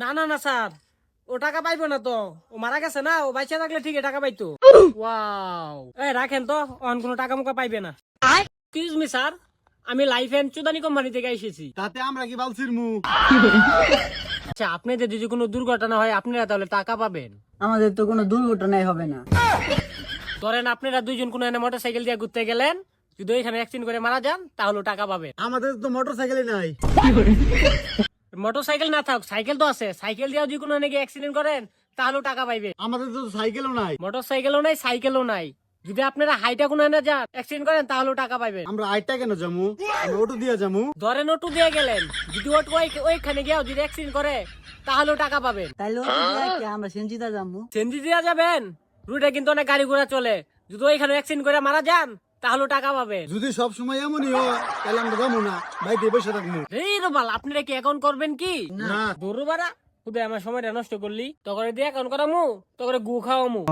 না না না স্যার, ও টাকা পাইবো না তো, ও মারা গেছে না, ও বাইচা থাকলে ঠিক টাকা পাইতো। ওয়াও, এই রাখেন তো, অন কোনো টাকা মুকা পাইবে না। এক্সকিউজ মি স্যার, আমি লাইফ এন্ড চুদানি কোম্পানি থেকে এসেছি। তাতে আমরা কি বালছির মু? আচ্ছা, আপনাদের যদি কোনো দুর্ঘটনা হয় আপনারা তাহলে টাকা পাবেন। আমাদের তো কোনো দুর্ঘটনাই হবে না। ধরেন আপনারা দুইজন কোনো মোটরসাইকেল দিয়ে ঘুরতে গেলেন, যদি ওইখানে অ্যাক্সিডেন্ট করে মারা যান তাহলে টাকা পাবেন। আমাদের তো মোটর সাইকেলই নাই। মোটরসাইকেল না থাক, সাইকেল তো আছে, সাইকেল দিয়ে যদি কোনো নাকি অ্যাক্সিডেন্ট করেন তাহলে টাকা পাইবে। আমাদের তো সাইকেলও নাই। মোটরসাইকেলও নাই, সাইকেলও নাই, যদি আপনারা হাইটা কোনো এনে যান অ্যাক্সিডেন্ট করেন তাহলে টাকা পাইবেন। আমরা আইটা কেন যামু? আমরা অটো দিয়ে যামু। ধরেন অটো দিয়ে গেলেন, যদি অটো ওইখানে গিয়েও যদি অ্যাক্সিডেন্ট করে তাহলেও টাকা পাবেন। তাইলে আমরা সেনজিদা যাবো। সেনজি দিয়া যাবেন, রুটে কিন্তু অনেক গাড়ি ঘোড়া চলে, যদি ওইখানে অ্যাক্সিডেন্ট করে মারা যান তাহলে টাকা পাবেন। যদি সব সময় এমনই হয় তাহলে আমরা যাবো না, বাড়িতে বসে থাকবো। এই রোবাল, আপনারা কি অ্যাকাউন্ট করবেন কি? না। দৌড়ো বাড়া, খুদে আমার সময়টা নষ্ট করলি, তখন দিয়ে অ্যাকাউন্ট করামু, তখন গু খাওয়ামু।